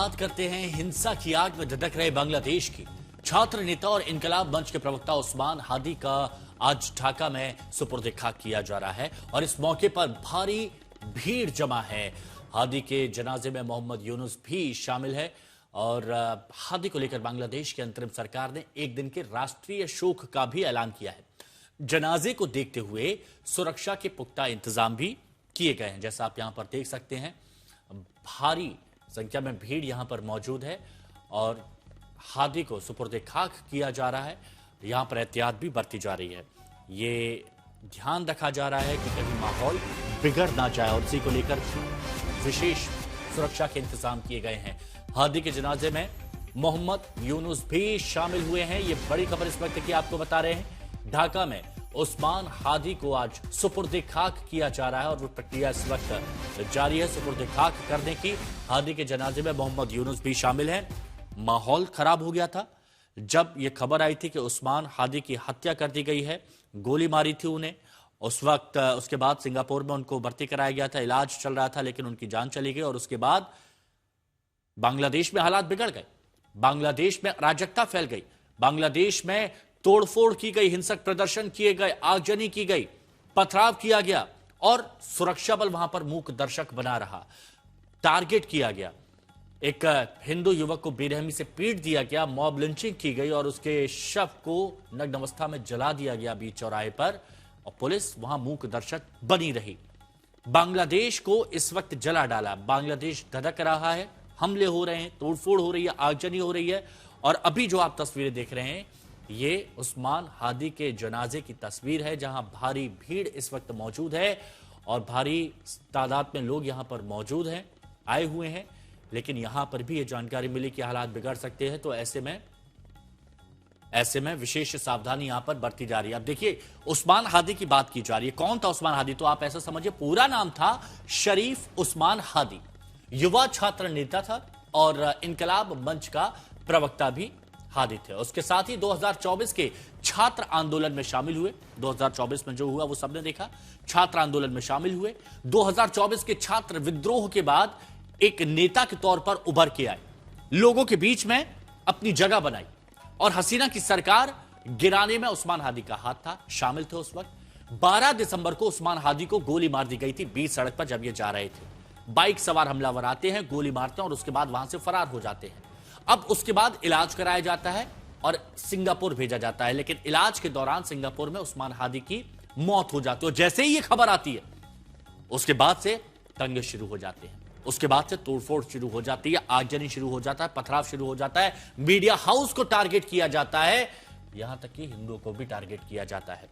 बात करते हैं हिंसा की आग में धधक रहे बांग्लादेश की। छात्र नेता और इनकलाब मंच के प्रवक्ता उस्मान हादी का आज ढाका में सुपुर्द खाक किया जा रहा है और इस मौके पर भारी भीड़ जमा है। हादी के जनाजे में मोहम्मद यूनुस भी शामिल है और हादी को लेकर बांग्लादेश की अंतरिम सरकार ने एक दिन के राष्ट्रीय शोक का भी ऐलान किया है। जनाजे को देखते हुए सुरक्षा के पुख्ता इंतजाम भी किए गए हैं। जैसा आप यहां पर देख सकते हैं, भारी संख्या में भीड़ यहां पर मौजूद है और हादी को सुपुर्द खाक किया जा रहा है। यहां पर एहतियात भी बरती जा रही है। ये ध्यान रखा जा रहा है कि कहीं माहौल बिगड़ ना जाए और इसी को लेकर विशेष सुरक्षा के इंतजाम किए गए हैं। हादी के जनाजे में मोहम्मद यूनुस भी शामिल हुए हैं। ये बड़ी खबर इस वक्त की आपको बता रहे हैं। ढाका में उस्मान हादी को आज सुपुर्द खाक किया जा रहा है और वो प्रक्रिया इस वक्त जारी है सुपुर्द खाक करने की। हादी के जनाजे में मोहम्मद यूनुस भी शामिल हैं। माहौल खराब हो गया था जब यह खबर आई थी कि उस्मान हादी की हत्या कर दी गई है, गोली मारी थी उन्हें। उस वक्त उसके बाद सिंगापुर में उनको भर्ती कराया गया था, इलाज चल रहा था, लेकिन उनकी जान चली गई और उसके बाद बांग्लादेश में हालात बिगड़ गए। बांग्लादेश में अराजकता फैल गई, बांग्लादेश में तोड़फोड़ की गई, हिंसक प्रदर्शन किए गए, आगजनी की गई, पथराव किया गया और सुरक्षा बल वहां पर मूक दर्शक बना रहा। टारगेट किया गया, एक हिंदू युवक को बेरहमी से पीट दिया गया, मॉब लिंचिंग की गई और उसके शव को नग्न अवस्था में जला दिया गया बीच चौराहे पर और पुलिस वहां मूक दर्शक बनी रही। बांग्लादेश को इस वक्त जला डाला। बांग्लादेश धधक रहा है, हमले हो रहे हैं, तोड़फोड़ हो रही है, आगजनी हो रही है और अभी जो आप तस्वीरें देख रहे हैं ये उस्मान हादी के जनाजे की तस्वीर है जहां भारी भीड़ इस वक्त मौजूद है और भारी तादाद में लोग यहां पर मौजूद हैं, आए हुए हैं। लेकिन यहां पर भी ये जानकारी मिली कि हालात बिगड़ सकते हैं, तो ऐसे में विशेष सावधानी यहां पर बरती जा रही है। अब देखिए, उस्मान हादी की बात की जा रही है। कौन था उस्मान हादी? तो आप ऐसा समझिए, पूरा नाम था शरीफ उस्मान हादी। युवा छात्र नेता था और इनकलाब मंच का प्रवक्ता भी हादी थे। उसके साथ ही 2024 के छात्र आंदोलन में शामिल हुए। 2024 में जो हुआ वो सबने देखा, छात्र आंदोलन में शामिल हुए। 2024 के छात्र विद्रोह के बाद एक नेता के तौर पर उभर के आए, लोगों के बीच में अपनी जगह बनाई और हसीना की सरकार गिराने में उस्मान हादी का हाथ था, शामिल थे उस वक्त। 12 दिसंबर को उस्मान हादी को गोली मार दी गई थी बीच सड़क पर जब ये जा रहे थे। बाइक सवार हमलावर आते हैं, गोली मारते हैं और उसके बाद वहां से फरार हो जाते हैं। अब उसके बाद इलाज कराया जाता है और सिंगापुर भेजा जाता है, लेकिन इलाज के दौरान सिंगापुर में उस्मान हादी की मौत हो जाती है। और जैसे ही ये खबर आती है उसके बाद से दंगे शुरू हो जाते हैं, उसके बाद से तोड़फोड़ शुरू हो जाती है, आगजनी शुरू हो जाता है, पथराव शुरू हो जाता है, मीडिया हाउस को टारगेट किया जाता है, यहां तक कि हिंदुओं को भी टारगेट किया जाता है।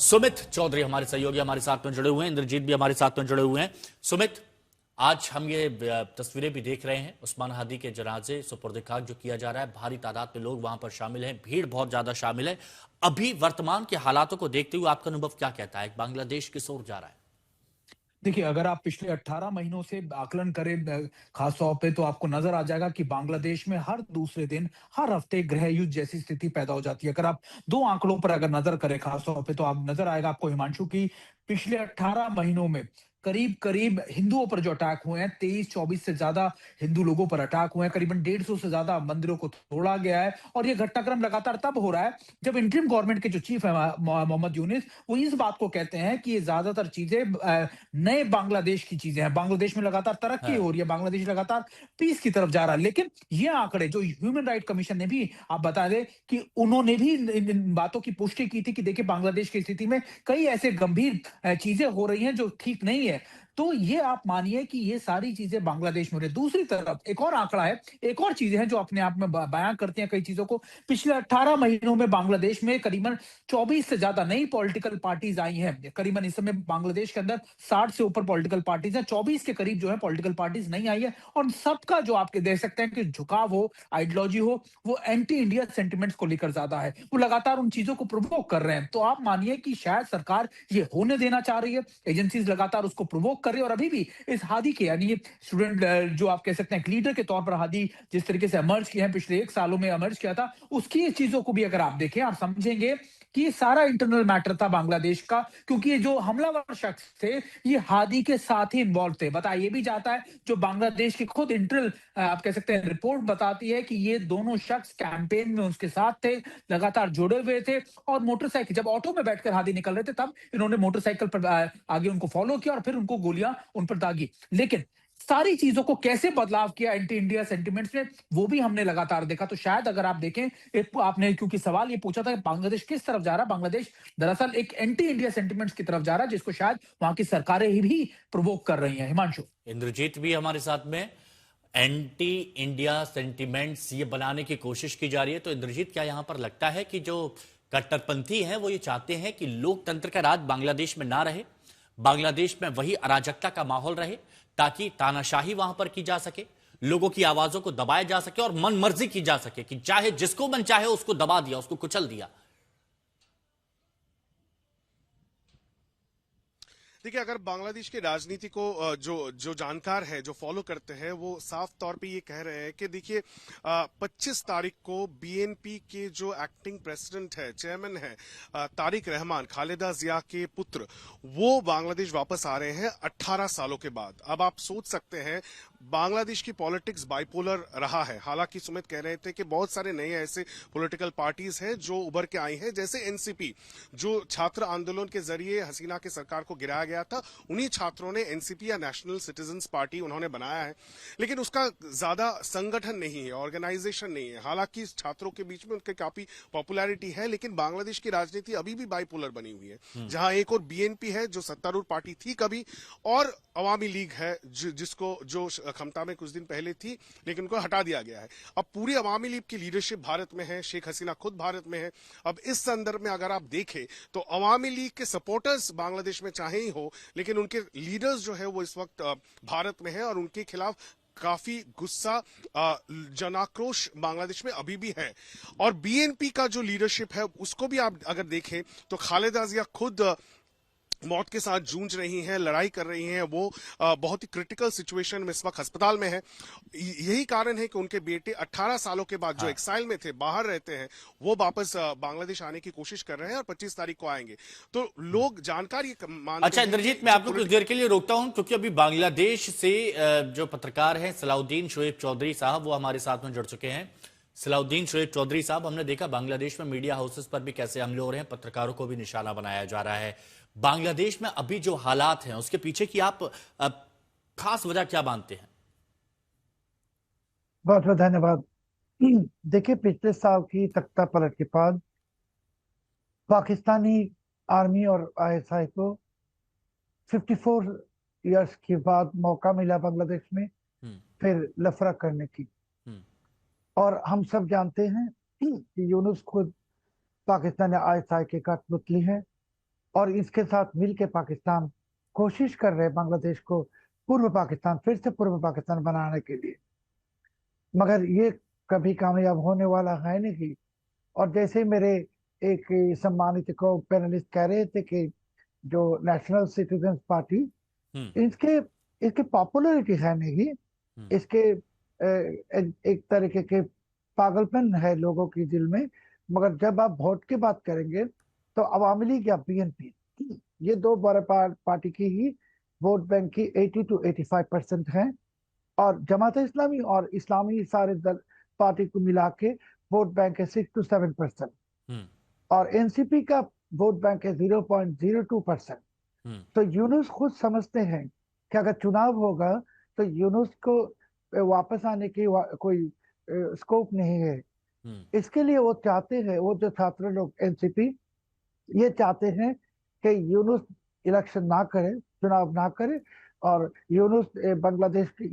सुमित चौधरी हमारे सहयोगी हमारे साथ में जुड़े हुए हैं, इंद्रजीत भी हमारे साथ में जुड़े हुए हैं। सुमित, आज हम ये तस्वीरें भी देख रहे हैं, उस्मान हादी के जनाजे सुपुर्द खाक जो किया जा रहा है, भारी तादाद में लोग वहां पर शामिल हैं, भीड़ बहुत ज्यादा शामिल है। अभी वर्तमान के हालातों को देखते हुए आपका अनुभव क्या कहता है? बांग्लादेश किस ओर जा रहा है? देखिए, अगर आप पिछले 18 महीनों से आकलन करें खास तौर पे, तो आपको नजर आ जाएगा कि बांग्लादेश में हर दूसरे दिन, हर हफ्ते गृह युद्ध जैसी स्थिति पैदा हो जाती है। अगर आप 2 आंकड़ों पर अगर नजर करें खास तौर पे, तो आप नजर आएगा आपको हिमांशु की पिछले 18 महीनों में करीब-करीब हिंदुओं पर जो अटैक हुए हैं, 23-24 से ज्यादा हिंदू लोगों पर अटैक हुए हैं, करीबन 150 से ज्यादा मंदिरों को तोड़ा गया है और ये घटनाक्रम लगातार तब हो रहा है जब इंटरिम गवर्नमेंट के जो चीफ है मोहम्मद यूनुस, वो इस बात को कहते हैं कि ये ज्यादातर चीजें नए बांग्लादेश की चीजें हैं। बांग्लादेश में लगातार तरक्की हाँ। हो रही है, बांग्लादेश लगातार पीस की तरफ जा रहा है। लेकिन ये आंकड़े जो ह्यूमन राइट कमीशन ने भी, आप बता दें कि उन्होंने भी इन बातों की पुष्टि की थी कि देखिए, बांग्लादेश की स्थिति में कई ऐसे गंभीर चीजें हो रही हैं जो ठीक नहीं है। तो ये आप मानिए कि ये सारी चीजें बांग्लादेश में हो रही है। दूसरी तरफ एक और आंकड़ा है, एक और चीजें हैं जो अपने आप में बयां करती हैं कई चीजों को। पिछले 18 महीनों में बांग्लादेश में करीबन 24 से ज्यादा नई पॉलिटिकल पार्टीज आई हैं। करीबन इस समय बांग्लादेश के अंदर 60 से ऊपर पॉलिटिकल पार्टीज हैं, 24 के करीब जो है पॉलिटिकल पार्टीज नहीं आई है और सबका जो आपके देख सकते हैं कि झुकाव हो, आइडियोलॉजी हो, वो एंटी इंडिया सेंटिमेंट्स को लेकर ज्यादा है। वो लगातार उन चीजों को प्रोवोक कर रहे हैं। तो आप मानिए कि शायद सरकार ये होने देना चाह रही है, एजेंसीज लगातार उसको प्रोवोक कर रही है और अभी भी इस हादी के, यानी ये स्टूडेंट जो आप कह सकते हैं लीडर के तौर पर हादी जिस तरीके से एमर्ज किए हैं, पिछले 1 सालों में एमर्ज किया था, उसकी चीजों को भी अगर आप देखें, आप समझेंगे कि ये सारा इंटरनल मैटर था बांग्लादेश का, क्योंकि ये जो हमलावर शख्स थे ये हादी के साथ ही इन्वॉल्व थे। बताया ये भी जाता है, जो बांग्लादेश की खुद इंटरनल आप कह सकते हैं रिपोर्ट बताती है कि ये दोनों शख्स कैंपेन में उसके साथ थे, लगातार जुड़े हुए थे। और मोटरसाइकिल जब ऑटो में बैठकर हादी निकल रहे थे तब इन्होंने मोटरसाइकिल पर आगे उनको फॉलो किया और फिर उनको गोलियां उन पर दागी। लेकिन सारी चीजों को कैसे बदलाव किया एंटी इंडिया सेंटिमेंट्स ने, वो भी हमने लगातार देखा। तो शायद अगर आप देखें, एक आपने क्योंकि सवाल ये पूछा था कि बांग्लादेश किस तरफ जा रहा है, बांग्लादेश दरअसल एक एंटी इंडिया सेंटिमेंट्स की तरफ जा रहा है, जिसको शायद वहां की सरकारें ही भी प्रोवोक कर रही हैं। हिमांशु। इंद्रजीत भी हमारे साथ में। एंटी इंडिया सेंटिमेंट्स ये बनाने की कोशिश की जा रही है, तो इंद्रजीत क्या यहां पर लगता है कि जो कट्टरपंथी हैं वो ये चाहते हैं कि लोकतंत्र का राज बांग्लादेश में ना रहे, बांग्लादेश में वही अराजकता का माहौल रहे, ताकि तानाशाही वहां पर की जा सके, लोगों की आवाजों को दबाया जा सके और मन मर्जी की जा सके कि चाहे जिसको मन चाहे उसको दबा दिया, उसको कुचल दिया। देखिए, अगर बांग्लादेश की राजनीति को जो जो जानकार है, जो फॉलो करते हैं, वो साफ तौर पे ये कह रहे हैं कि देखिए 25 तारीख को बीएनपी के जो एक्टिंग प्रेसिडेंट है, चेयरमैन है, तारिक रहमान, खालिदा जिया के पुत्र, वो बांग्लादेश वापस आ रहे हैं 18 सालों के बाद। अब आप सोच सकते हैं बांग्लादेश की पॉलिटिक्स बाइपोलर रहा है। हालांकि सुमित कह रहे थे कि बहुत सारे नए ऐसे पॉलिटिकल पार्टीज हैं जो उभर के आई हैं, जैसे एनसीपी, जो छात्र आंदोलन के जरिए हसीना की सरकार को गिराया गया था, उन्हीं छात्रों ने एनसीपी या नेशनल सिटीजन्स पार्टी उन्होंने बनाया है, लेकिन उसका ज्यादा संगठन नहीं है, ऑर्गेनाइजेशन नहीं है। हालांकि छात्रों के बीच में उनकी काफी पॉपुलैरिटी है, लेकिन बांग्लादेश की राजनीति अभी भी बाइपोलर बनी हुई है, जहां एक और बीएनपी है जो सत्तारूढ़ पार्टी थी कभी, और अवामी लीग है जिसको जो क्षमता में कुछ दिन पहले थी, लेकिन उनको हटा दिया गया है। अब पूरी अवामी लीग की लीडरशिप भारत में है, शेख हसीना खुद भारत में है। अब इस संदर्भ में अगर आप देखें तो अवामी लीग के सपोर्टर्स बांग्लादेश में चाहे ही हो, लेकिन उनके लीडर्स जो है वो इस वक्त भारत में है, और उनके खिलाफ काफी गुस्सा, जनाक्रोश बांग्लादेश में अभी भी है। और बीएनपी का जो लीडरशिप है उसको भी आप अगर देखें तो खालिदा जिया खुद मौत के साथ जूझ रही हैं, लड़ाई कर रही हैं। वो बहुत ही क्रिटिकल सिचुएशन में इस वक्त अस्पताल में है। यही कारण है कि उनके बेटे 18 सालों के बाद जो एक्साइल में थे, बाहर रहते हैं, वो वापस बांग्लादेश आने की कोशिश कर रहे हैं और 25 तारीख को आएंगे। तो लोग जानकारी मानते अच्छा इंद्रजीत, मैं आपको कुछ देर के लिए रोकता हूं, क्योंकि अभी बांग्लादेश से जो पत्रकार हैं सलाउद्दीन शोएब चौधरी साहब, वो हमारे साथ में जुड़ चुके हैं। सलाउद्दीन शोएब चौधरी साहब, हमने देखा बांग्लादेश में मीडिया हाउसेस पर भी कैसे हमले हो रहे हैं, पत्रकारों को भी निशाना बनाया जा रहा है। बांग्लादेश में अभी जो हालात हैं उसके पीछे की आप खास वजह क्या मानते हैं? बहुत बहुत धन्यवाद। देखिए, पिछले साल की तख्ता पलट के बाद पाकिस्तानी आर्मी और आईएसआई को 54 इयर्स के बाद मौका मिला बांग्लादेश में फिर लफड़ा करने की। और हम सब जानते हैं कि यूनुस खुद पाकिस्तानी आईएसआई के कठपुतली है, और इसके साथ मिलकर पाकिस्तान कोशिश कर रहे हैं बांग्लादेश को पूर्व पाकिस्तान, फिर से पूर्व पाकिस्तान बनाने के लिए, मगर ये कभी कामयाब होने वाला है नहीं। और जैसे मेरे एक सम्मानित को पैनलिस्ट कह रहे थे कि जो नेशनल सिटीजन्स पार्टी, इसके पॉपुलरिटी है नहीं, इसके एक तरीके के पागलपन है लोगों की दिल में। मगर जब आप वोट की बात करेंगे तो अवामी लीग या बीएनपी, ये दो बड़े पार्टी की ही वोट बैंक की 80 to 85% है, और जमात इस्लामी और इस्लामी सारे दल पार्टी को मिला के वोट बैंक है 6 to 7%, और एनसीपी का वोट बैंक है 0.02%। तो यूनुस खुद समझते हैं कि अगर चुनाव होगा तो यूनुस को वापस आने की कोई स्कोप नहीं है। इसके लिए वो चाहते हैं, वो जो छात्र लोग एनसीपी ये चाहते हैं कि यूनुस इलेक्शन ना करे, चुनाव ना करे, और यूनुस बांग्लादेश की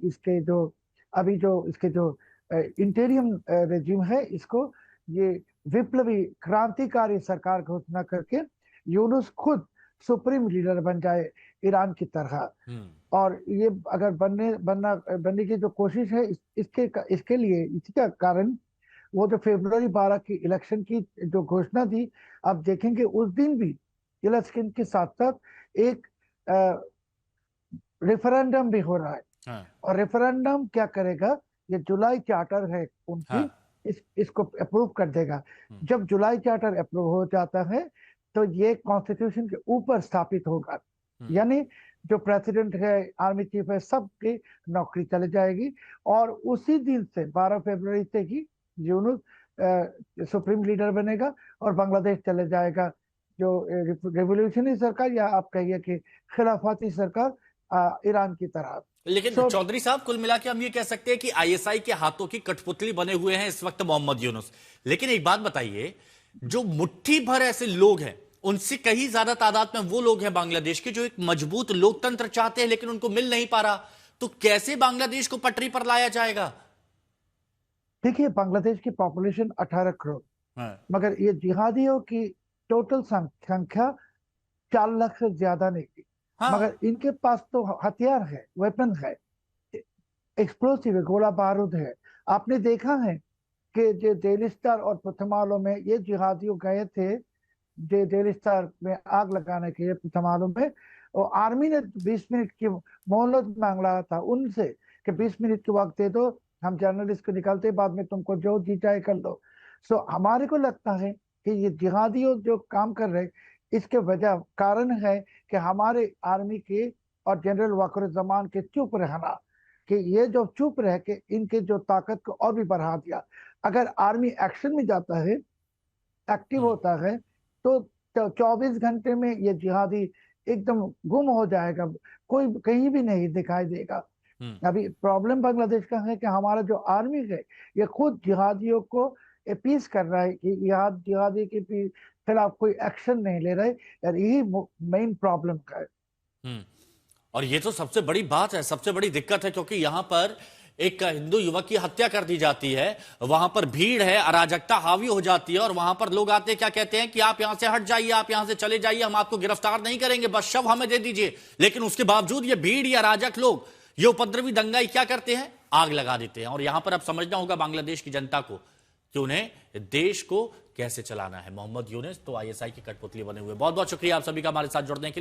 इसके जो अभी जो इसके जो इंटीरियम रेजिम है, इसको ये विप्लवी क्रांतिकारी सरकार घोषणा करके यूनुस खुद सुप्रीम लीडर बन जाए ईरान की तरह। और ये अगर बनने की जो कोशिश है, इसके लिए इसका कारण वो जो फरवरी 12 की इलेक्शन की जो घोषणा थी, आप देखेंगे उस दिन भी इलेक्शन के साथ साथ एक रेफरेंडम भी हो रहा है। और रेफरेंडम क्या करेगा, ये जुलाई चार्टर है उनकी, इसको अप्रूव कर देगा। जब जुलाई चार्टर अप्रूव हो जाता है तो ये कॉन्स्टिट्यूशन के ऊपर स्थापित होगा, यानी जो प्रेसिडेंट है, आर्मी चीफ है, सबकी नौकरी चली जाएगी। और उसी दिन से 12 फरवरी से ही यूनुस सुप्रीम लीडर बनेगा और बांग्लादेश चले जाएगा जो रेवोल्यूशनरी सरकार, या आप कहिए कि खिलाफती सरकार ईरान की तरह। लेकिन चौधरी साहब, कुल मिला के हम ये कह सकते हैं कि आईएसआई के हाथों की कठपुतली बने हुए हैं इस वक्त मोहम्मद यूनुस। लेकिन एक बात बताइए, जो मुट्ठी भर ऐसे लोग हैं, उनसे कहीं ज्यादा तादाद में वो लोग हैं बांग्लादेश के जो एक मजबूत लोकतंत्र चाहते हैं, लेकिन उनको मिल नहीं पा रहा। तो कैसे बांग्लादेश को पटरी पर लाया जाएगा? देखिए, बांग्लादेश की पॉपुलेशन 18 करोड़, मगर ये जिहादियों की टोटल संख्या 4 लाख से ज्यादा नहीं थी। मगर इनके पास तो हथियार है, वेपन है, एक्सप्लोसिव है, गोला बारूद है। आपने देखा है कि जो डेली स्टार और प्रथमालों में ये जिहादियों गए थे, जो डेली स्टार में आग लगाने के लिए प्रथमालों में, और आर्मी ने 20 मिनट की मोहलत मांगा था उनसे कि 20 मिनट के वक्त दे दो, हम जर्नलिस्ट को निकालते, बाद में तुमको जो जी चाहे कर लो। सो हमारे को लगता है कि ये जिहादियों जो काम कर रहे, इसके वजह कारण है कि हमारे आर्मी के और जनरल वक़ार-ए-ज़मान के चुप रहना, कि ये जो चुप रह के इनके जो ताकत को और भी बढ़ा दिया। अगर आर्मी एक्शन में जाता है, एक्टिव होता है, तो 24 घंटे में ये जिहादी एकदम गुम हो जाएगा, कोई कहीं भी नहीं दिखाई देगा। अभी प्रॉब्लम बांग्लादेश का है कि हमारा जो आर्मी है ये खुद जिहादियों को अपीस कर रहा है कि जिहादी के खिलाफ कोई एक्शन नहीं ले रहे, और यही मेन प्रॉब्लम का है। और ये तो सबसे बड़ी बात है, सबसे बड़ी दिक्कत है, क्योंकि यहां पर एक हिंदू युवक की हत्या कर दी जाती है, वहां पर भीड़ है, अराजकता हावी हो जाती है, और वहां पर लोग आते हैं, क्या कहते हैं कि आप यहां से हट जाइए, आप यहां से चले जाइए, हम आपको गिरफ्तार नहीं करेंगे, बस शव हमें दे दीजिए। लेकिन उसके बावजूद ये भीड़, ये अराजक लोग, ये उपद्रवी दंगाई क्या करते हैं? आग लगा देते हैं। और यहां पर अब समझना होगा बांग्लादेश की जनता को कि उन्हें देश को कैसे चलाना है। मोहम्मद यूनुस तो आईएसआई की कठपुतली बने हुए। बहुत बहुत शुक्रिया आप सभी का हमारे साथ जुड़ने के लिए।